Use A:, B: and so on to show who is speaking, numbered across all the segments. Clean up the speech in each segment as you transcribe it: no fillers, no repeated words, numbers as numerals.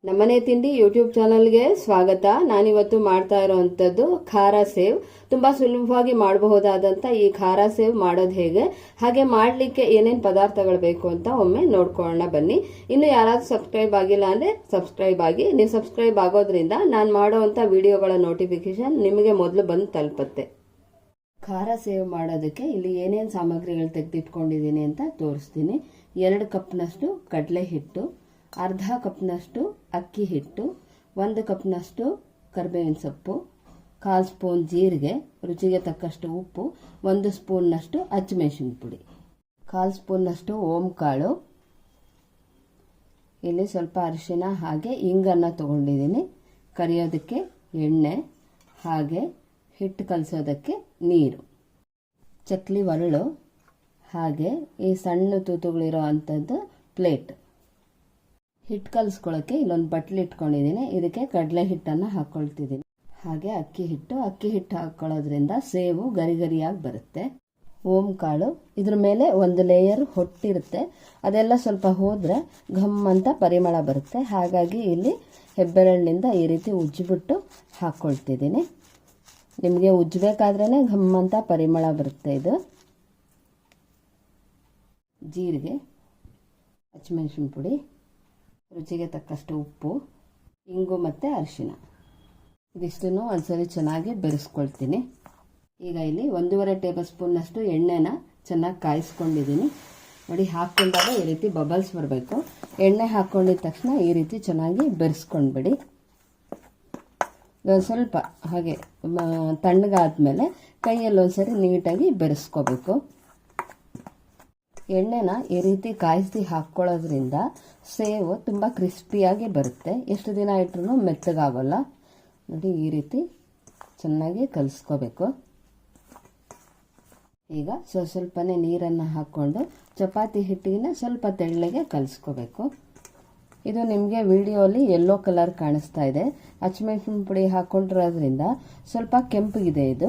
A: ನಮ್ಮನೆ ತಿಂಡಿ ಯೂಟ್ಯೂಬ್ ಚಾನಲ್ಗೆ ಸ್ವಾಗತ. ನಾನಿವತ್ತು ಮಾಡ್ತಾ ಇರೋವಂಥದ್ದು ಖಾರ ಸೇವ್. ತುಂಬಾ ಸುಲಭವಾಗಿ ಮಾಡಬಹುದಾದಂಥ ಈ ಖಾರ ಸೇವ್ ಮಾಡೋದು ಹೇಗೆ, ಹಾಗೆ ಮಾಡಲಿಕ್ಕೆ ಏನೇನು ಪದಾರ್ಥಗಳು ಬೇಕು ಅಂತ ಒಮ್ಮೆ ನೋಡ್ಕೊಳ್ಳೋಣ ಬನ್ನಿ. ಇನ್ನು ಯಾರಾದ್ರೂ ಸಬ್ಸ್ಕ್ರೈಬ್ ಆಗಿಲ್ಲ ಅಂದರೆ ಸಬ್ಸ್ಕ್ರೈಬ್ ಆಗಿ. ನೀವು ಸಬ್ಸ್ಕ್ರೈಬ್ ಆಗೋದ್ರಿಂದ ನಾನು ಮಾಡೋವಂಥ ವಿಡಿಯೋಗಳ ನೋಟಿಫಿಕೇಶನ್ ನಿಮಗೆ ಮೊದಲು ಬಂದು ತಲುಪುತ್ತೆ. ಖಾರ ಸೇವ್ ಮಾಡೋದಕ್ಕೆ ಇಲ್ಲಿ ಏನೇನು ಸಾಮಗ್ರಿಗಳು ತೆಗೆದಿಟ್ಕೊಂಡಿದ್ದೀನಿ ಅಂತ ತೋರಿಸ್ತೀನಿ. 2 ಕಪ್ನಷ್ಟು ಕಡಲೆ ಹಿಟ್ಟು, ಅರ್ಧ ಕಪ್ನಷ್ಟು ಅಕ್ಕಿ ಹಿಟ್ಟು, 1 ಕಪ್ನಷ್ಟು ಕರಿಬೇವಿನ ಸೊಪ್ಪು, 1/4 ಸ್ಪೂನ್ ಜೀರಿಗೆ, ರುಚಿಗೆ ತಕ್ಕಷ್ಟು ಉಪ್ಪು, 1 ಸ್ಪೂನ್ನಷ್ಟು ಹಸಿಮೆಣಸಿನ ಪುಡಿ, 1/4 ಸ್ಪೂನ್ನಷ್ಟು ಓಂಕಾಳು, ಇಲ್ಲಿ ಸ್ವಲ್ಪ ಅರಿಶಿನ ಹಾಗೆ ಇಂಗನ್ನು ತಗೊಂಡಿದ್ದೀನಿ, ಕರಿಯೋದಕ್ಕೆ ಎಣ್ಣೆ ಹಾಗೆ ಹಿಟ್ಟು ಕಲಸೋದಕ್ಕೆ ನೀರು, ಚಕ್ಲಿ ಒರಳು ಹಾಗೆ ಈ ಸಣ್ಣ ತೂತುಗಳಿರೋ ಅಂಥದ್ದು ಪ್ಲೇಟ್. ಹಿಟ್ಟು ಕಲಿಸ್ಕೊಳ್ಳೋಕ್ಕೆ ಇಲ್ಲೊಂದು ಬಟ್ಲು ಇಟ್ಕೊಂಡಿದ್ದೀನಿ, ಇದಕ್ಕೆ ಕಡಲೆ ಹಿಟ್ಟನ್ನು ಹಾಕ್ಕೊಳ್ತಿದ್ದೀನಿ. ಹಾಗೆ ಅಕ್ಕಿ ಹಿಟ್ಟು ಹಾಕ್ಕೊಳ್ಳೋದ್ರಿಂದ ಸೇವು ಗರಿ ಗರಿಯಾಗಿ ಬರುತ್ತೆ. ಓಂಕಾಳು, ಇದ್ರ ಮೇಲೆ ಒಂದು ಲೇಯರ್ ಹೊಟ್ಟಿರುತ್ತೆ, ಅದೆಲ್ಲ ಸ್ವಲ್ಪ ಹೋದರೆ ಘಮ್ ಅಂತ ಪರಿಮಳ ಬರುತ್ತೆ. ಹಾಗಾಗಿ ಇಲ್ಲಿ ಹೆಬ್ಬೆರಳಿನಿಂದ ಈ ರೀತಿ ಉಜ್ಜಿಬಿಟ್ಟು ಹಾಕ್ಕೊಳ್ತಿದ್ದೀನಿ. ನಿಮಗೆ ಉಜ್ಜಬೇಕಾದ್ರೇ ಘಮ್ ಅಂತ ಪರಿಮಳ ಬರುತ್ತೆ. ಇದು ಜೀರಿಗೆ, ಹಸಿಮೆಣಸಿನ ಪುಡಿ, ರುಚಿಗೆ ತಕ್ಕಷ್ಟು ಉಪ್ಪು, ಇಂಗು ಮತ್ತು ಅರಿಶಿನ, ಇದಿಷ್ಟನ್ನು ಒಂದ್ಸರಿ ಚೆನ್ನಾಗಿ ಬೆರೆಸ್ಕೊಳ್ತೀನಿ. ಈಗ ಇಲ್ಲಿ 1.5 ಟೇಬಲ್ ಸ್ಪೂನ್ನಷ್ಟು ಎಣ್ಣೆನ ಚೆನ್ನಾಗಿ ಕಾಯಿಸ್ಕೊಂಡಿದ್ದೀನಿ. ನೋಡಿ, ಹಾಕ್ಕೊಂಡಾಗ ಈ ರೀತಿ ಬಬಲ್ಸ್ ಬರಬೇಕು. ಎಣ್ಣೆ ಹಾಕ್ಕೊಂಡಿದ ತಕ್ಷಣ ಈ ರೀತಿ ಚೆನ್ನಾಗಿ ಬೆರೆಸ್ಕೊಂಡ್ಬಿಡಿ. ಸ್ವಲ್ಪ ಹಾಗೆ ತಣ್ಣಗಾದ್ಮೇಲೆ ಕೈಯಲ್ಲಿ ಒಂದ್ಸರಿ ನೀಟಾಗಿ ಬೆರೆಸ್ಕೋಬೇಕು. ಎಣ್ಣೆನ ಈ ರೀತಿ ಕಾಯಿಸಿ ಹಾಕ್ಕೊಳ್ಳೋದ್ರಿಂದ ಸೇವು ತುಂಬ ಕ್ರಿಸ್ಪಿಯಾಗಿ ಬರುತ್ತೆ. ಎಷ್ಟು ದಿನ ಇಟ್ಟರೂ ಮೆತ್ತಗಾಗೋಲ್ಲ. ನೋಡಿ, ಈ ರೀತಿ ಚೆನ್ನಾಗಿ ಕಲಿಸ್ಕೋಬೇಕು. ಈಗ ಸ್ವಲ್ಪನೇ ನೀರನ್ನು ಹಾಕ್ಕೊಂಡು ಚಪಾತಿ ಹಿಟ್ಟಿನ ಸ್ವಲ್ಪ ತೆಳ್ಳಗೆ ಕಲಿಸ್ಕೋಬೇಕು. ಇದು ನಿಮಗೆ ವಿಡಿಯೋಲಿ ಯೆಲ್ಲೋ ಕಲರ್ ಕಾಣಿಸ್ತಾ ಇದೆ. ಹಸಿಮೆಣಸಿನ ಪುಡಿ ಹಾಕ್ಕೊಂಡಿರೋದ್ರಿಂದ ಸ್ವಲ್ಪ ಕೆಂಪಗಿದೆ ಇದು.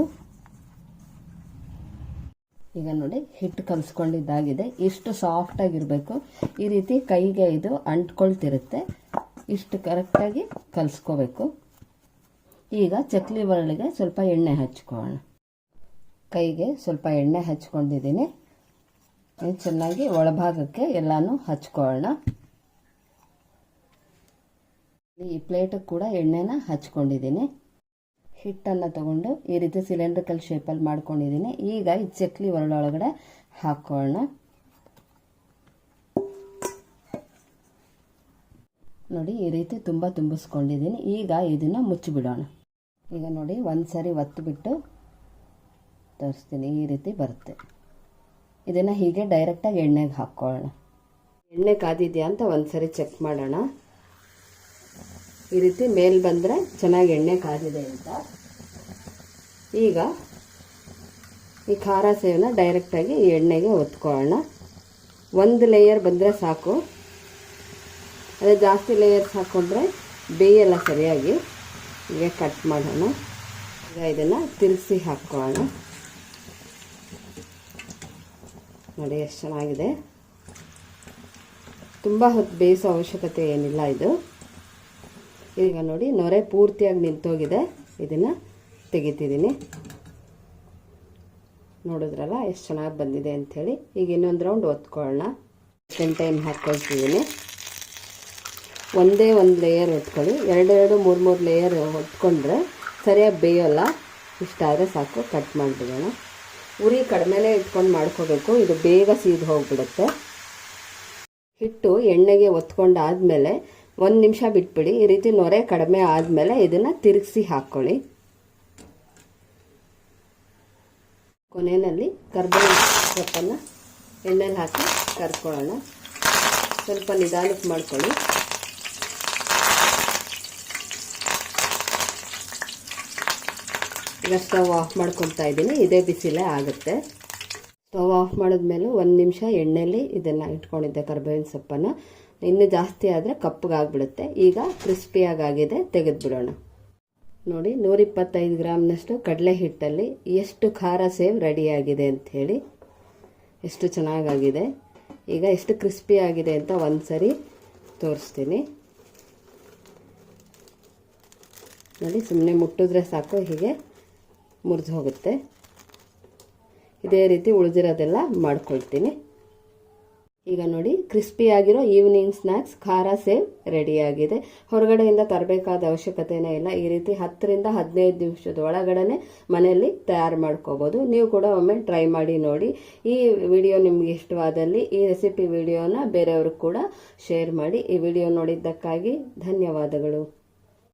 A: ಈಗ ನೋಡಿ, ಹಿಟ್ಟು ಕಲಿಸ್ಕೊಂಡಿದ್ದಾಗಿದೆ. ಇಷ್ಟು ಸಾಫ್ಟಾಗಿರಬೇಕು. ಈ ರೀತಿ ಕೈಗೆ ಇದು ಅಂಟ್ಕೊಳ್ತಿರುತ್ತೆ. ಇಷ್ಟು ಕರೆಕ್ಟಾಗಿ ಕಲಿಸ್ಕೋಬೇಕು. ಈಗ ಚಕ್ಲಿ ಒರಳಿಗೆ ಸ್ವಲ್ಪ ಎಣ್ಣೆ ಹಚ್ಕೊಳ್ಳೋಣ. ಕೈಗೆ ಸ್ವಲ್ಪ ಎಣ್ಣೆ ಹಚ್ಕೊಂಡಿದ್ದೀನಿ. ಚೆನ್ನಾಗಿ ಒಳಭಾಗಕ್ಕೆ ಎಲ್ಲಾನು ಹಚ್ಕೊಳ್ಳೋಣ. ಈ ಪ್ಲೇಟಿಗೆ ಕೂಡ ಎಣ್ಣೆನ ಹಚ್ಕೊಂಡಿದ್ದೀನಿ. ಹಿಟ್ಟನ್ನು ತಗೊಂಡು ಈ ರೀತಿ ಸಿಲಿಂಡ್ರಿಕಲ್ ಶೇಪಲ್ಲಿ ಮಾಡ್ಕೊಂಡಿದ್ದೀನಿ. ಈಗ ಈ ಚಕ್ಲಿ ಒರಳೊಳಗಡೆ ಹಾಕ್ಕೊಳ್ಳೋಣ. ನೋಡಿ, ಈ ರೀತಿ ತುಂಬ ತುಂಬಿಸ್ಕೊಂಡಿದ್ದೀನಿ. ಈಗ ಇದನ್ನು ಮುಚ್ಚಿಬಿಡೋಣ. ಈಗ ನೋಡಿ, ಒಂದ್ಸರಿ ಒತ್ತಿಬಿಟ್ಟು ತೋರಿಸ್ತೀನಿ. ಈ ರೀತಿ ಬರುತ್ತೆ. ಇದನ್ನು ಹೀಗೆ ಡೈರೆಕ್ಟಾಗಿ ಎಣ್ಣೆಗೆ ಹಾಕ್ಕೊಳ್ಳೋಣ. ಎಣ್ಣೆ ಕಾದಿದೆಯಾ ಅಂತ ಒಂದ್ಸರಿ ಚೆಕ್ ಮಾಡೋಣ. ಈ ರೀತಿ ಮೇಲ್ ಬಂದರೆ ಚೆನ್ನಾಗಿ ಎಣ್ಣೆ ಕಾದಿದೆ ಅಂತ. ಈಗ ಈ ಖಾರ ಸೇವನ್ನ ಡೈರೆಕ್ಟಾಗಿ ಈ ಎಣ್ಣೆಗೆ ಒತ್ಕೊಳ್ಳೋಣ. 1 ಲೇಯರ್ ಬಂದರೆ ಸಾಕು. ಅದೇ ಜಾಸ್ತಿ ಲೇಯರ್ಸ್ ಹಾಕ್ಕೊಂಡ್ರೆ ಬೇಯಲ್ಲ ಸರಿಯಾಗಿ. ಈಗ ಕಟ್ ಮಾಡೋಣ. ಈಗ ಇದನ್ನು ತಿರುಗಿಸಿ ಹಾಕ್ಕೊಳ್ಳೋಣ. ನೋಡಿ, ಎಷ್ಟು ಚೆನ್ನಾಗಿದೆ. ತುಂಬ ಹೊತ್ತು ಬೇಯಿಸೋ ಅವಶ್ಯಕತೆ ಏನಿಲ್ಲ ಇದು. ಈಗ ನೋಡಿ, ನೊರೆ ಪೂರ್ತಿಯಾಗಿ ನಿಂತೋಗಿದೆ. ಇದನ್ನು ತೆಗಿತಿದ್ದೀನಿ. ನೋಡಿದ್ರಲ್ಲ ಎಷ್ಟು ಚೆನ್ನಾಗಿ ಬಂದಿದೆ ಅಂಥೇಳಿ. ಈಗ ಇನ್ನೊಂದು ರೌಂಡ್ ಒತ್ಕೊಳ್ಳೋಣ. ಸೆಕೆಂಡ್ ಟೈಮ್ ಹಾಕ್ಕೊಳ್ತಿದ್ದೀನಿ. ಒಂದೇ ಒಂದು ಲೇಯರ್ ಒತ್ಕೊಳ್ಳಿ. 2 3 ಲೇಯರ್ ಒತ್ಕೊಂಡ್ರೆ ಸರಿಯಾಗಿ ಬೇಯೋಲ್ಲ. ಇಷ್ಟಾದರೆ ಸಾಕು. ಕಟ್ ಮಾಡಿಬಿಡೋಣ. ಉರಿ ಕಡಿಮೆನೇ ಇಟ್ಕೊಂಡು ಮಾಡ್ಕೋಬೇಕು. ಇದು ಬೇಗ ಸೀದು ಹೋಗಿಬಿಡುತ್ತೆ. ಹಿಟ್ಟು ಎಣ್ಣೆಗೆ ಒತ್ಕೊಂಡಾದ್ಮೇಲೆ 1 ನಿಮಿಷ ಬಿಟ್ಬಿಡಿ. ಈ ರೀತಿ ನೊರೆ ಕಡಿಮೆ ಆದಮೇಲೆ ಇದನ್ನು ತಿರುಗಿಸಿ ಹಾಕ್ಕೊಳ್ಳಿ. ಕೊನೆಯಲ್ಲಿ ಕರಿಬೇವಿನ ಸೊಪ್ಪನ್ನು ಎಣ್ಣೆಲಿ ಹಾಕಿ ಕರ್ಕೊಳ್ಳೋಣ. ಸ್ವಲ್ಪ ನಿಧಾನಕ್ಕೆ ಮಾಡ್ಕೊಳ್ಳಿ. ಈಗ ಸ್ಟವ್ ಆಫ್ ಮಾಡ್ಕೊತಾ ಇದ್ದೀನಿ. ಇದೇ ಬಿಸಿಲೇ ಆಗುತ್ತೆ. ಸ್ಟವ್ ಆಫ್ ಮಾಡಿದ್ಮೇಲೆ 1 ನಿಮಿಷ ಎಣ್ಣೆಯಲ್ಲಿ ಇದನ್ನು ಇಟ್ಕೊಂಡಿದ್ದೆ ಕರಿಬೇವಿನ ಸೊಪ್ಪನ್ನು. ಇನ್ನೂ ಜಾಸ್ತಿ ಆದರೆ ಕಪ್ಪಗಾಗ್ಬಿಡುತ್ತೆ. ಈಗ ಕ್ರಿಸ್ಪಿಯಾಗಿದೆ. ತೆಗೆದುಬಿಡೋಣ. ನೋಡಿ, 125 ಗ್ರಾಮ್ನಷ್ಟು ಕಡಲೆ ಹಿಟ್ಟಲ್ಲಿ ಎಷ್ಟು ಖಾರ ಸೇವ್ ರೆಡಿಯಾಗಿದೆ ಅಂಥೇಳಿ. ಎಷ್ಟು ಚೆನ್ನಾಗಾಗಿದೆ. ಈಗ ಎಷ್ಟು ಕ್ರಿಸ್ಪಿಯಾಗಿದೆ ಅಂತ ಒಂದ್ಸರಿ ತೋರಿಸ್ತೀನಿ. ನೋಡಿ, ಸುಮ್ಮನೆ ಮುಟ್ಟಿದ್ರೆ ಸಾಕು, ಹೀಗೆ ಮುರಿದು ಹೋಗುತ್ತೆ. ಇದೇ ರೀತಿ ಉಳಿದಿರೋದೆಲ್ಲ ಮಾಡ್ಕೊಳ್ತೀನಿ. ಈಗ ನೋಡಿ, ಕ್ರಿಸ್ಪಿಯಾಗಿರೋ ಈವ್ನಿಂಗ್ ಸ್ನ್ಯಾಕ್ಸ್ ಖಾರ ಸೇವ್ ರೆಡಿಯಾಗಿದೆ. ಹೊರಗಡೆಯಿಂದ ತರಬೇಕಾದ ಅವಶ್ಯಕತೆನೇ ಇಲ್ಲ. ಈ ರೀತಿ 10 ರಿಂದ 15 ನಿಮಿಷದ ಒಳಗಡೆ ಮನೆಯಲ್ಲಿ ತಯಾರು ಮಾಡ್ಕೋಬೋದು. ನೀವು ಕೂಡ ಒಮ್ಮೆ ಟ್ರೈ ಮಾಡಿ ನೋಡಿ. ಈ ವಿಡಿಯೋ ನಿಮ್ಗೆ ಇಷ್ಟವಾದಲ್ಲಿ ಈ ರೆಸಿಪಿ ವಿಡಿಯೋನ ಬೇರೆಯವ್ರಿಗೆ ಕೂಡ ಶೇರ್ ಮಾಡಿ. ಈ ವಿಡಿಯೋ ನೋಡಿದ್ದಕ್ಕಾಗಿ ಧನ್ಯವಾದಗಳು.